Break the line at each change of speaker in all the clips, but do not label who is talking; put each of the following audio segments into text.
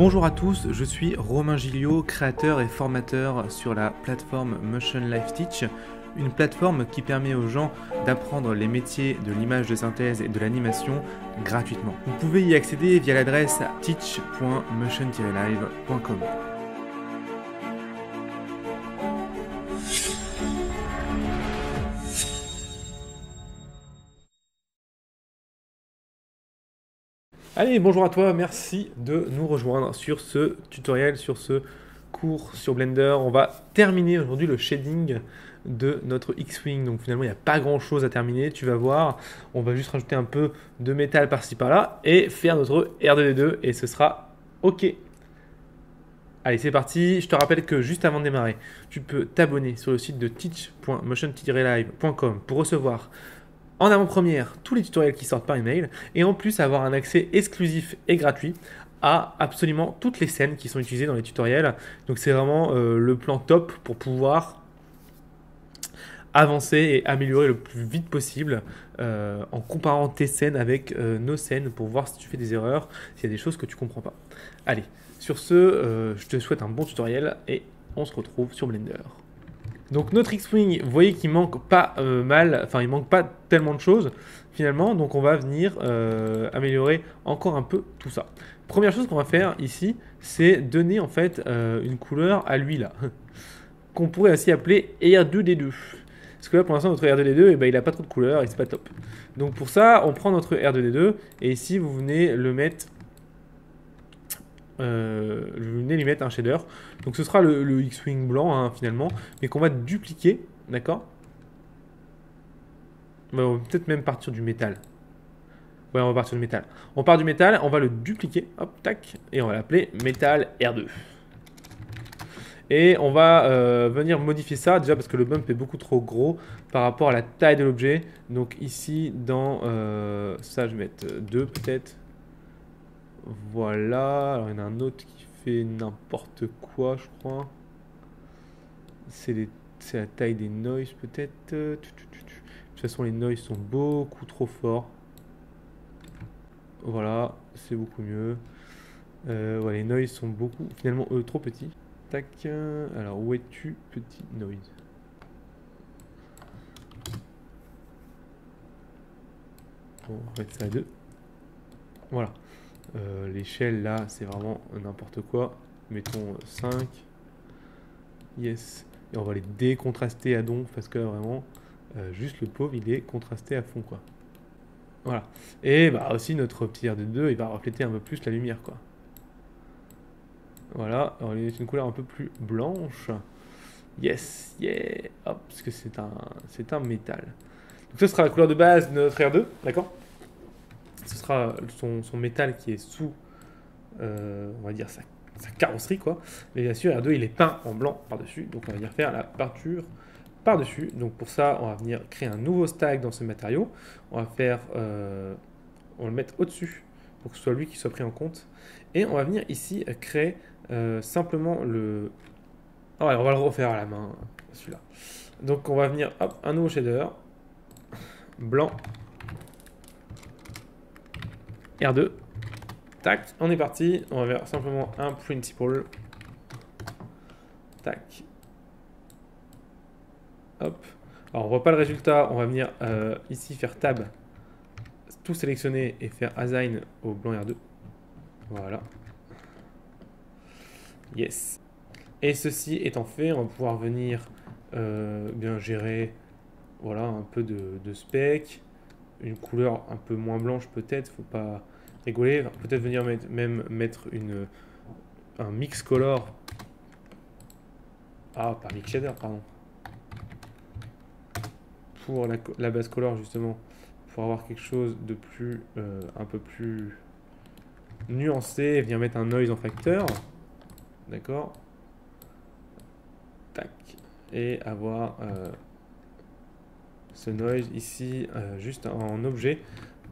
Bonjour à tous, je suis Romain Gilliot, créateur et formateur sur la plateforme Motion Life Teach, une plateforme qui permet aux gens d'apprendre les métiers de l'image de synthèse et de l'animation gratuitement. Vous pouvez y accéder via l'adresse teach.motion-live.com. Allez, bonjour à toi, merci de nous rejoindre sur ce tutoriel, sur ce cours sur Blender. On va terminer aujourd'hui le shading de notre X-Wing. Donc finalement, il n'y a pas grand chose à terminer, tu vas voir. On va juste rajouter un peu de métal par-ci par-là et faire notre R2D2 et ce sera OK. Allez, c'est parti. Je te rappelle que juste avant de démarrer, tu peux t'abonner sur le site de teach.motion-live.com pour recevoir en avant-première tous les tutoriels qui sortent par email et en plus avoir un accès exclusif et gratuit à absolument toutes les scènes qui sont utilisées dans les tutoriels. Donc c'est vraiment le plan top pour pouvoir avancer et améliorer le plus vite possible en comparant tes scènes avec nos scènes pour voir si tu fais des erreurs, s'il y a des choses que tu comprends pas. Allez, sur ce, je te souhaite un bon tutoriel et on se retrouve sur Blender. Donc notre X-Wing, vous voyez qu'il manque pas il manque pas tellement de choses finalement, donc on va venir améliorer encore un peu tout ça. Première chose qu'on va faire ici, c'est donner en fait une couleur à lui là, qu'on pourrait aussi appeler R2D2. Parce que là pour l'instant notre R2D2, il n'a pas trop de couleur et c'est pas top. Donc pour ça, on prend notre R2D2 et ici vous venez le mettre je venais lui mettre un shader. Donc ce sera le X-Wing blanc hein, finalement, mais qu'on va dupliquer, d'accord. On va peut-être même partir du métal. Ouais, on va partir du métal. On part du métal, on va le dupliquer, hop, tac, et on va l'appeler métal R2. Et on va venir modifier ça, déjà parce que le bump est beaucoup trop gros par rapport à la taille de l'objet. Donc ici, dans ça, je vais mettre 2 peut-être. Voilà, alors il y en a un autre qui fait n'importe quoi, je crois. C'est la taille des noise peut-être. De toute façon, les noise sont beaucoup trop forts. Voilà, c'est beaucoup mieux. Ouais, les noise sont finalement trop petits. Tac, alors où es-tu, petit noise? Bon, on va mettre ça à 2. Voilà. L'échelle là, c'est vraiment n'importe quoi. Mettons 5. Yes. Et on va les décontraster à donf parce que vraiment, juste le pauvre, il est contrasté à fond quoi. Voilà. Et bah aussi notre petit R2D2, il va refléter un peu plus la lumière quoi. Voilà. Alors il est une couleur un peu plus blanche. Yes, yeah. Hop, parce que c'est un métal. Donc ça sera la couleur de base de notre R2, d'accord? Ce sera son métal qui est sous, on va dire, sa carrosserie, quoi. Mais bien sûr, R2, il est peint en blanc par-dessus. Donc, on va venir faire la peinture par-dessus. Donc, pour ça, on va venir créer un nouveau stack dans ce matériau. On va faire, on va le mettre au-dessus pour que ce soit lui qui soit pris en compte. Et on va venir ici créer simplement le... Ah ouais, on va le refaire à la main, celui-là. Donc, on va venir, hop, un nouveau shader. Blanc. R2. Tac, on est parti. On va faire simplement un principal. Tac. Hop. Alors on voit pas le résultat. On va venir ici faire tab, tout sélectionner et faire assign au blanc R2. Voilà. Yes. Et ceci étant fait, on va pouvoir venir bien gérer, voilà, un peu de spec, une couleur un peu moins blanche peut-être. Faut pas rigoler. Peut-être venir même mettre un mix color. Ah, pas mix shader, pardon. Pour la base color, justement, pour avoir quelque chose de plus, un peu plus nuancé, venir mettre un noise en facteur. D'accord. Tac. Et avoir ce noise ici, juste en objet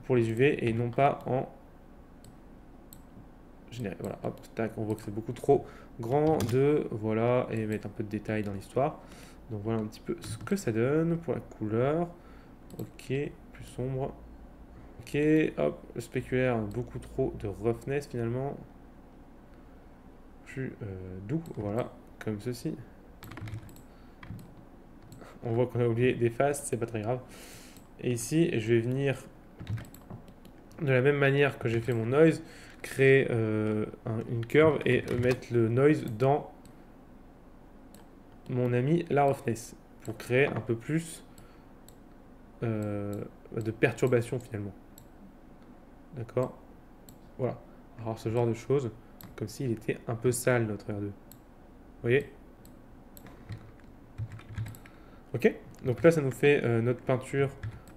pour les UV et non pas en généré. Voilà, hop, tac, on voit que c'est beaucoup trop grand voilà, et mettre un peu de détail dans l'histoire. Donc voilà un petit peu ce que ça donne pour la couleur. Ok, plus sombre. Ok, hop, le spéculaire, beaucoup trop de roughness finalement. plus doux, voilà, comme ceci. On voit qu'on a oublié des faces, c'est pas très grave. Et ici, je vais venir de la même manière que j'ai fait mon noise, créer une curve et mettre le noise dans mon ami la roughness pour créer un peu plus de perturbation finalement. D'accord? Voilà. Alors ce genre de choses, comme s'il était un peu sale notre R2. Vous voyez? Ok? Donc là ça nous fait notre peinture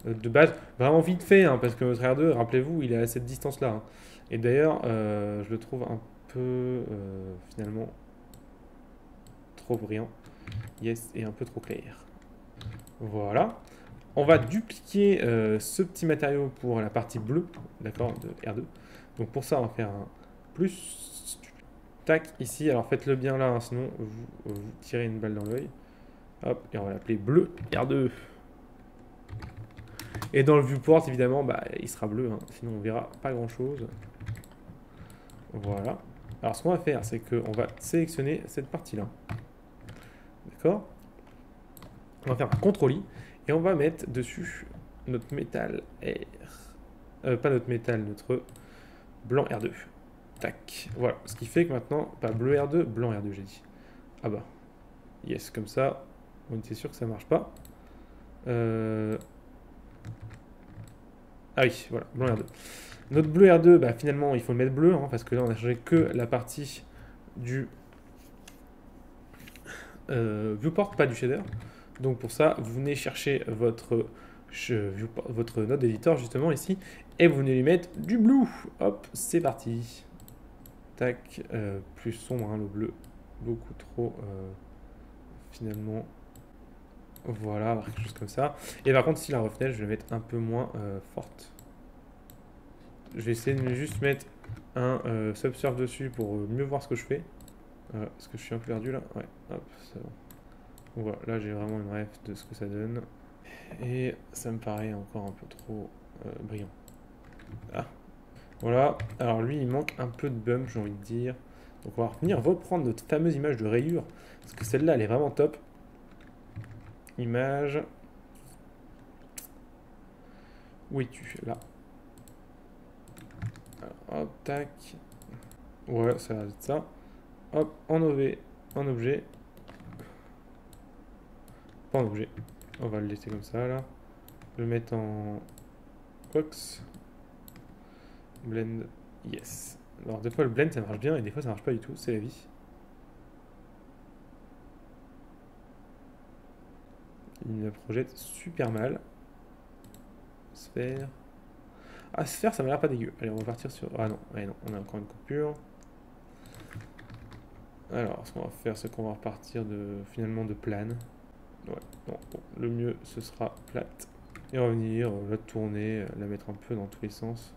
de base, vraiment vite fait, hein, parce que notre R2, rappelez-vous, il est à cette distance-là. Hein. Et d'ailleurs, je le trouve un peu finalement trop brillant. Yes, et un peu trop clair. Voilà. On va dupliquer ce petit matériau pour la partie bleue, d'accord, de R2. Donc pour ça, on va faire un plus. Tac, ici. Alors faites-le bien là, hein, sinon vous tirez une balle dans l'œil. Hop, et on va l'appeler bleu R2. Et dans le viewport, évidemment, bah, il sera bleu, hein, sinon on verra pas grand-chose. Voilà. Alors ce qu'on va faire, c'est qu'on va sélectionner cette partie-là. D'accord? On va faire un CTRL-I et on va mettre dessus notre métal R. Pas notre métal, notre blanc R2. Tac. Voilà. Ce qui fait que maintenant, pas bleu R2, blanc R2, j'ai dit. Ah bah. Yes, comme ça, on était sûr que ça marche pas. Ah oui, voilà, blanc R2. Notre bleu R2, bah, finalement, il faut le mettre bleu, hein, parce que là, on a changé que la partie du viewport, pas du shader. Donc pour ça, vous venez chercher votre node d'éditeur justement ici et vous venez lui mettre du blue. Hop, c'est parti. Tac, plus sombre, hein, le bleu, beaucoup trop finalement. Voilà, quelque chose comme ça. Et par contre, si la roughness, je vais mettre un peu moins forte. Je vais essayer de juste mettre un subsurf dessus pour mieux voir ce que je fais. Parce que je suis un peu perdu là. Ouais, hop, c'est bon. Donc voilà, là j'ai vraiment une ref de ce que ça donne. Et ça me paraît encore un peu trop brillant. Ah, voilà. Alors lui, il manque un peu de bump, j'ai envie de dire. Donc on va venir reprendre notre fameuse image de rayure. Parce que celle-là, elle est vraiment top. Image. Où es-tu? Là. Alors, hop, tac. Ouais, ça va être ça. Hop, en OV, en objet. Pas en objet. On va le laisser comme ça, là. Le mettre en Cox. Blend. Yes. Alors des fois le blend ça marche bien et des fois ça marche pas du tout, c'est la vie. Il me projette super mal. Sphère. Ah, sphère ça m'a l'air pas dégueu. Allez, on va partir sur... Ah non, ouais, non, on a encore une coupure. Alors, ce qu'on va faire, c'est qu'on va repartir finalement de plane. Ouais, non, bon, le mieux ce sera plate. Et revenir, la tourner, la mettre un peu dans tous les sens.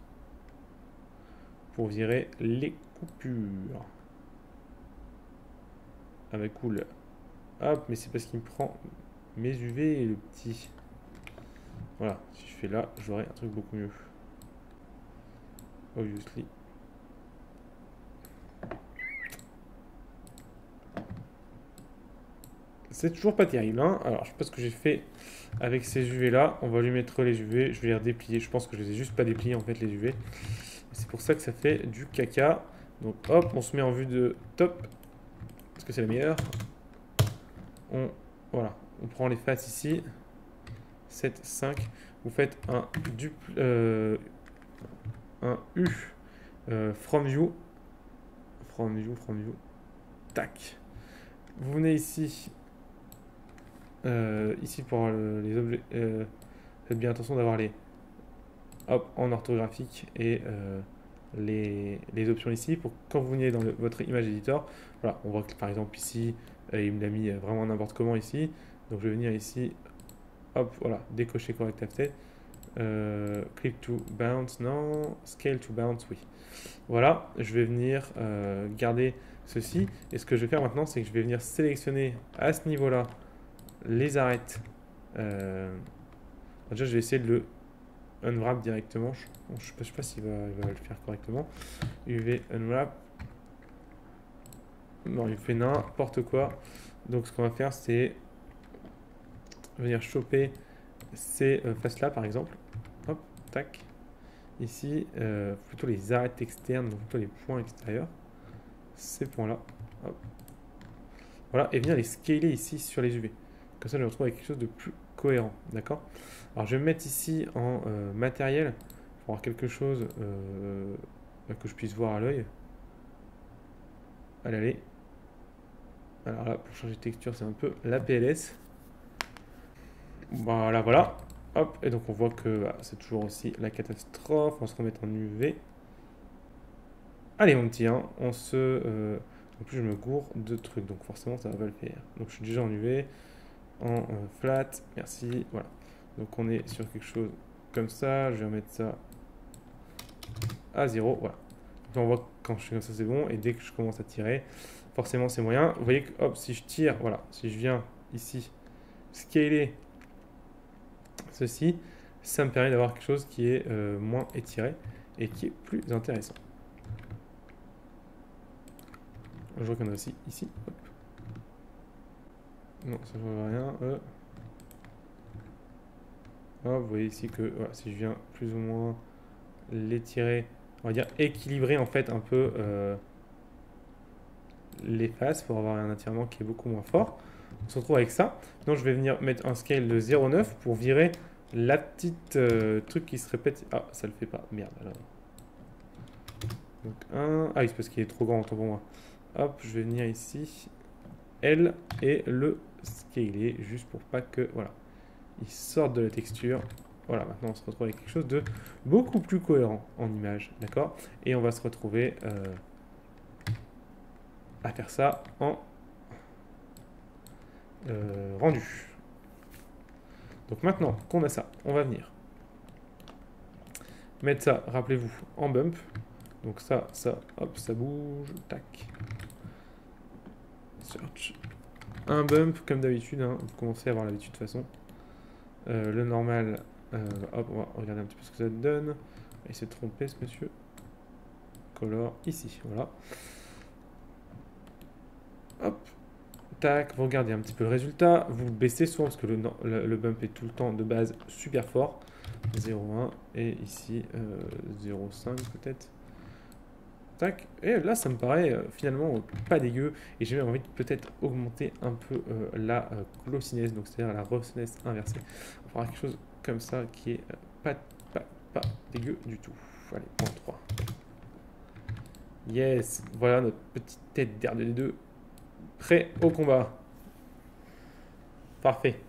Pour virer les coupures. Ah bah cool. Hop, mais c'est parce qu'il me prend mes UV et le petit. Voilà, si je fais là, j'aurai un truc beaucoup mieux. Obviously. C'est toujours pas terrible, hein. Alors, je sais pas ce que j'ai fait avec ces UV là. On va lui mettre les UV, je vais les redéplier. Je pense que je les ai juste pas dépliés en fait, les UV. C'est pour ça que ça fait du caca. Donc, hop, on se met en vue de top. Parce que c'est la meilleure. Voilà, on prend les faces ici. 7, 5. Vous faites un U from view. From view. Tac. Vous venez ici. Ici pour les objets. Faites bien attention d'avoir les hop en orthographique et les options ici pour quand vous venez dans votre image éditeur. Voilà, on voit que par exemple ici, il me l'a mis vraiment n'importe comment ici. Donc je vais venir ici, hop, voilà, décocher correct after. Click to bounce, non. Scale to bounce, oui. Voilà, je vais venir garder ceci. Et ce que je vais faire maintenant, c'est que je vais venir sélectionner à ce niveau-là les arêtes. Déjà, je vais essayer de le unwrap directement. Je sais pas s'il va le faire correctement. UV unwrap. Non, il fait n'importe quoi. Donc ce qu'on va faire, c'est venir choper ces faces-là, par exemple. Hop, tac. Ici, plutôt les arêtes externes, donc plutôt les points extérieurs. Ces points-là. Hop. Voilà, et venir les scaler ici sur les UV. Comme ça, je me retrouve avec quelque chose de plus cohérent. D'accord? Alors, je vais me mettre ici en matériel pour avoir quelque chose que je puisse voir à l'œil. Allez, allez. Alors là, pour changer de texture, c'est un peu la PLS. Voilà, voilà. Hop, et donc on voit que bah, c'est toujours aussi la catastrophe. On va se remettre en UV. Allez, mon petit, hein, on se... en plus, je me gourre de trucs, donc forcément, ça va pas le faire. Donc, je suis déjà en UV, en flat, merci, voilà. Donc, on est sur quelque chose comme ça. Je vais remettre ça à 0, voilà. Donc, on voit que quand je fais comme ça, c'est bon. Et dès que je commence à tirer, forcément, c'est moyen. Vous voyez que, hop, si je tire, voilà, si je viens ici, scaler ceci, ça me permet d'avoir quelque chose qui est moins étiré et qui est plus intéressant. Je vois qu'on a aussi ici. Hop. Non, ça ne change rien. Hop, vous voyez ici que voilà, si je viens plus ou moins l'étirer, on va dire équilibrer en fait un peu les faces pour avoir un attirement qui est beaucoup moins fort. On se retrouve avec ça. Donc je vais venir mettre un scale de 0,9 pour virer la petite truc qui se répète. Ah, ça le fait pas. Merde. Alors. Donc un. Ah oui, c'est parce qu'il est trop grand autant pour moi. Hop, je vais venir ici. L et le scaler juste pour pas que. Voilà. Il sortent de la texture. Voilà, maintenant on se retrouve avec quelque chose de beaucoup plus cohérent en image, d'accord? Et on va se retrouver à faire ça en rendu. Donc maintenant qu'on a ça, on va venir mettre ça, rappelez-vous, en bump. Donc ça, hop, ça bouge, tac. Search. Un bump comme d'habitude, hein. Vous commencez à avoir l'habitude de toute façon. Le normal, hop, on va regarder un petit peu ce que ça donne. Il s'est trompé ce monsieur. Color, ici, voilà. Hop, tac, vous regardez un petit peu le résultat. Vous baissez souvent parce que le bump est tout le temps de base super fort. 0,1 et ici 0,5 peut-être. Tac, et là ça me paraît finalement pas dégueu. Et j'ai envie de peut-être augmenter un peu la glossiness, donc c'est-à-dire la roughness inversée. On fera quelque chose comme ça qui est pas dégueu du tout. Allez, point 3. Yes, voilà notre petite tête d'R2D2 prêt au combat. Parfait.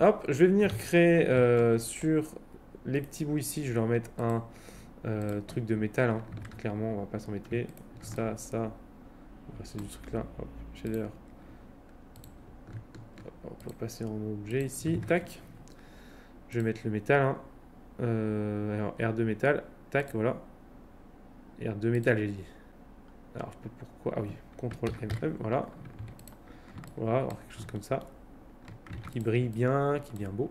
Hop, je vais venir créer sur les petits bouts ici, je vais leur mettre un truc de métal, hein. Clairement, on va pas s'embêter. Ça, on va passer du truc là, hop, shader. Hop, on va passer en objet ici, tac. Je vais mettre le métal, hein. Alors R2 métal, tac, voilà. R2 métal, j'ai dit. Alors, je peux pourquoi? Ah oui, CTRL M, voilà. Voilà, alors quelque chose comme ça. Qui brille bien, qui est bien beau.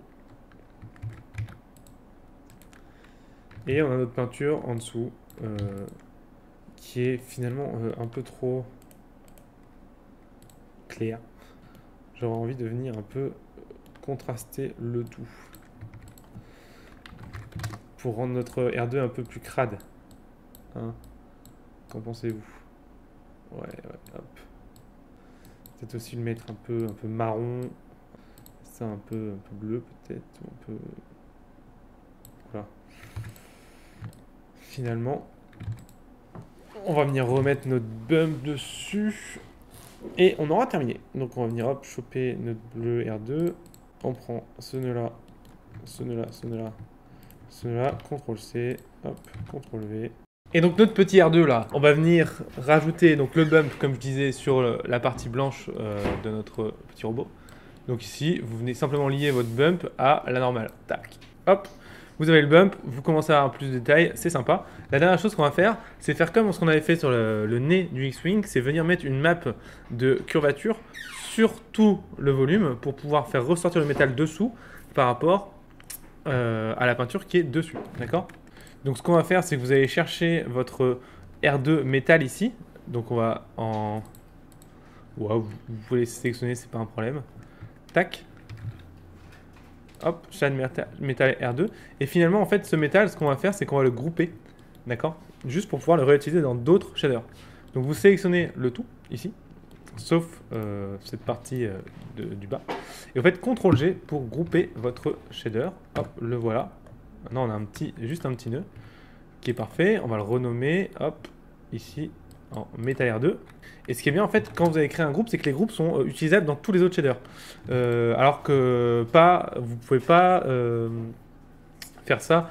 Et on a notre peinture en dessous, qui est finalement un peu trop claire. J'aurais envie de venir un peu contraster le tout. Pour rendre notre R2 un peu plus crade. Hein, qu'en pensez-vous? Ouais, hop. Peut-être aussi le mettre un peu marron. Ça un peu bleu peut-être. Un peu... Voilà. Finalement, on va venir remettre notre bump dessus. Et on aura terminé. Donc on va venir hop, choper notre bleu R2. On prend ce nœud là, ce nœud là, ce nœud là, ce nœud là, CTRL C, hop, CTRL V. Et donc notre petit R2 là, on va venir rajouter donc le bump comme je disais sur la partie blanche de notre petit robot. Donc ici, vous venez simplement lier votre bump à la normale. Tac, hop, vous avez le bump, vous commencez à avoir plus de détails, c'est sympa. La dernière chose qu'on va faire, c'est faire comme ce qu'on avait fait sur le nez du X-Wing, c'est venir mettre une map de curvature sur tout le volume pour pouvoir faire ressortir le métal dessous par rapport à la peinture qui est dessus, d'accord? Donc ce qu'on va faire, c'est que vous allez chercher votre R2 métal ici. Donc on va en Vous pouvez les sélectionner, c'est pas un problème. Tac. Hop, shade métal R2. Et finalement, en fait, ce métal, ce qu'on va faire, c'est qu'on va le grouper. D'accord? Juste pour pouvoir le réutiliser dans d'autres shaders. Donc vous sélectionnez le tout, ici. Sauf cette partie du bas. Et vous faites CTRL-G pour grouper votre shader. Hop, le voilà. Maintenant, on a juste un petit nœud qui est parfait. On va le renommer, hop, ici, en Metal R2. Et ce qui est bien, en fait, quand vous avez créé un groupe, c'est que les groupes sont utilisables dans tous les autres shaders. Alors que vous ne pouvez pas faire ça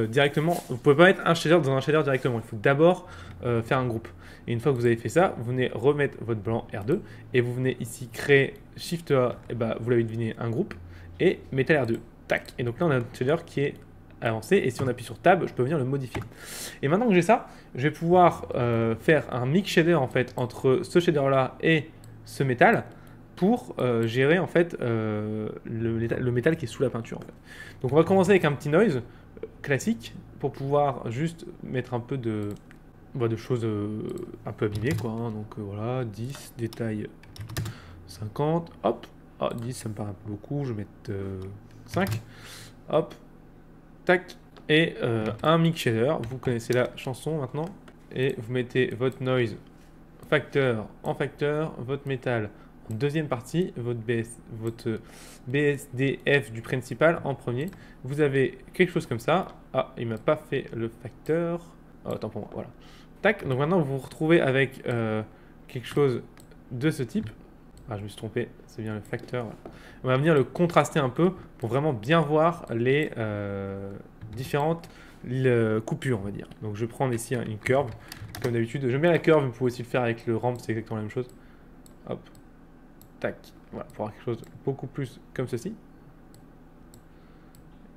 directement. Vous ne pouvez pas mettre un shader dans un shader directement. Il faut d'abord faire un groupe. Et une fois que vous avez fait ça, vous venez remettre votre blanc R2 et vous venez ici créer Shift A, et bah, vous l'avez deviné, un groupe et Metal R2. Tac. Et donc là, on a un shader qui est avancé et si on appuie sur Tab, je peux venir le modifier. Et maintenant que j'ai ça, je vais pouvoir faire un mix shader en fait entre ce shader là et ce métal pour gérer en fait le métal qui est sous la peinture. En fait. Donc on va commencer avec un petit noise classique pour pouvoir juste mettre un peu de choses un peu abîmées quoi. Hein. Donc voilà, 10, détail 50, hop, 10 ça me paraît un peu beaucoup, je vais mettre 5, hop, tac, et un mix shader, vous connaissez la chanson maintenant, et vous mettez votre noise facteur en facteur, votre métal en deuxième partie, votre BSDF du principal en premier. Vous avez quelque chose comme ça. Ah, il m'a pas fait le facteur. Oh, attends pour moi, voilà. Tac, donc maintenant vous vous retrouvez avec quelque chose de ce type. Ah, je me suis trompé, c'est bien le facteur. Voilà. On va venir le contraster un peu pour vraiment bien voir les différentes coupures, on va dire. Donc je vais prendre ici une curve, comme d'habitude. J'aime bien la curve, vous pouvez aussi le faire avec le ramp, c'est exactement la même chose. Hop, tac, voilà, pour avoir quelque chose beaucoup plus comme ceci.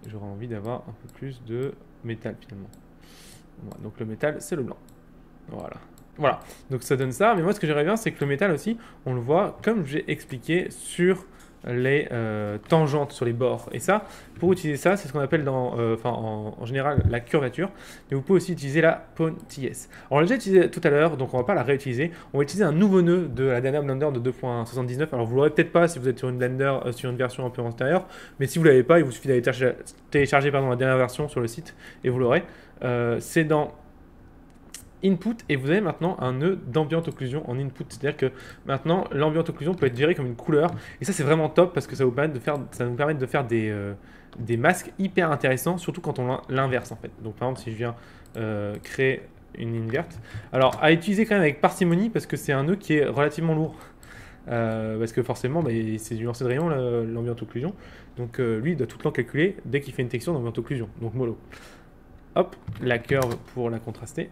J'aurais envie d'avoir un peu plus de métal finalement. Voilà, donc le métal, c'est le blanc. Voilà. Voilà, donc ça donne ça. Mais moi, ce que j'aimerais bien, c'est que le métal aussi, on le voit, comme j'ai expliqué, sur les tangentes, sur les bords. Et ça, pour utiliser ça, c'est ce qu'on appelle en général la curvature. Mais vous pouvez aussi utiliser la Pointillesse. Alors, on l'a déjà utilisé tout à l'heure, donc on ne va pas la réutiliser. On va utiliser un nouveau nœud de la dernière Blender de 2.79. Alors, vous ne l'aurez peut-être pas si vous êtes sur une Blender, sur une version un peu antérieure. Mais si vous ne l'avez pas, il vous suffit d'aller télécharger la dernière version sur le site et vous l'aurez. C'est dans Input et vous avez maintenant un nœud d'ambient occlusion en input, c'est-à-dire que maintenant l'ambient occlusion peut être géré comme une couleur et ça c'est vraiment top parce que ça, ça nous permet de faire des masques hyper intéressants, surtout quand on l'inverse en fait. Donc par exemple si je viens créer une inverte, alors à utiliser quand même avec parcimonie parce que c'est un nœud qui est relativement lourd. Parce que forcément c'est du lancer de rayon l'ambient occlusion, donc lui il doit tout le temps calculer dès qu'il fait une texture d'ambient occlusion, donc mollo. Hop, la curve pour la contraster.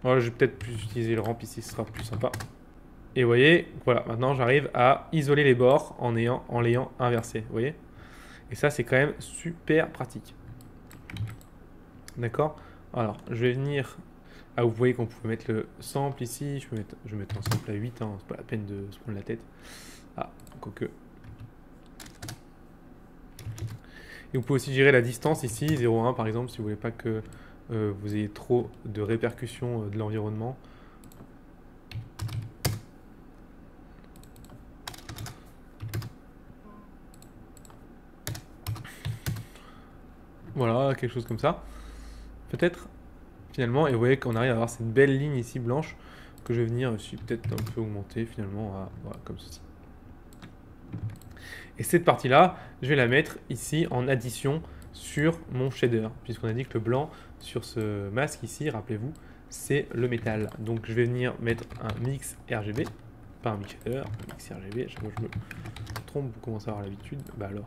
Voilà, je vais peut-être plus utiliser le ramp ici, ce sera plus sympa. Et vous voyez, voilà, maintenant j'arrive à isoler les bords en l'ayant inversé, vous voyez. Et ça, c'est quand même super pratique. D'accord. Alors, je vais venir... Ah, vous voyez qu'on pouvait mettre le sample ici. Je vais mettre un sample à 8, hein, c'est pas la peine de se prendre la tête. Ah, quoique... Et vous pouvez aussi gérer la distance ici, 0,1 par exemple, si vous voulez pas que vous ayez trop de répercussions de l'environnement. Voilà, quelque chose comme ça. Peut-être, finalement, et vous voyez qu'on arrive à avoir cette belle ligne ici blanche que je vais venir aussi peut-être un peu augmenter finalement à, voilà, comme ceci. Et cette partie-là, je vais la mettre ici en addition sur mon shader, puisqu'on a dit que le blanc sur ce masque ici, rappelez-vous, c'est le métal. Donc je vais venir mettre un mix RGB, pas un mix shader, un mix RGB. Chaque fois que je me trompe, vous commencez à avoir l'habitude. Bah alors,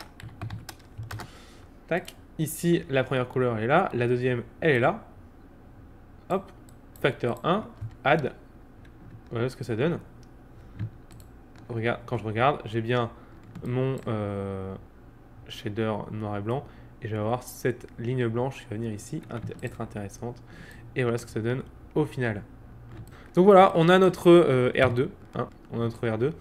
tac. Ici, la première couleur elle est là, la deuxième elle est là. Hop, facteur 1, add. Voilà ce que ça donne. Regarde, quand je regarde, j'ai bien mon shader noir et blanc et je vais avoir cette ligne blanche qui va venir ici être intéressante et voilà ce que ça donne au final. Donc voilà, on a notre R2, hein, on a notre R2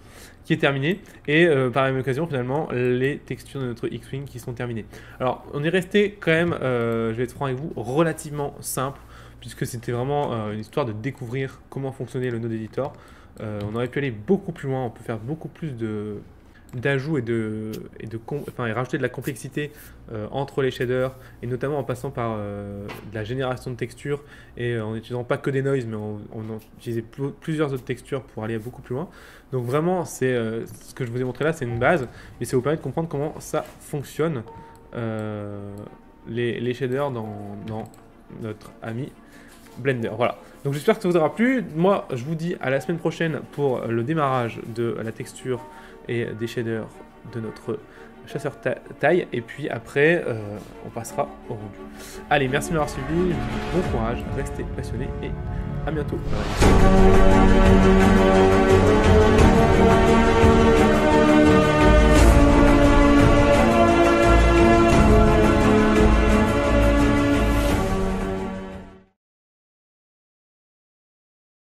qui est terminé et par la même occasion finalement les textures de notre X-Wing qui sont terminées. Alors on est resté quand même, je vais être franc avec vous, relativement simple puisque c'était vraiment une histoire de découvrir comment fonctionnait le node editor. On aurait pu aller beaucoup plus loin, on peut faire beaucoup plus d'ajouts et rajouter de la complexité entre les shaders, et notamment en passant par de la génération de textures et en n'utilisant pas que des noise, mais en utilisant plusieurs autres textures pour aller beaucoup plus loin. Donc vraiment, c'est ce que je vous ai montré là, c'est une base, et ça vous permet de comprendre comment ça fonctionne, les shaders dans notre ami Blender. Voilà. Donc j'espère que ça vous aura plu. Moi, je vous dis à la semaine prochaine pour le démarrage de la texture et des shaders de notre chasseur taille. Et puis après, on passera au rendu. Allez, merci de m'avoir suivi. Bon courage, restez passionnés et à bientôt. Bye.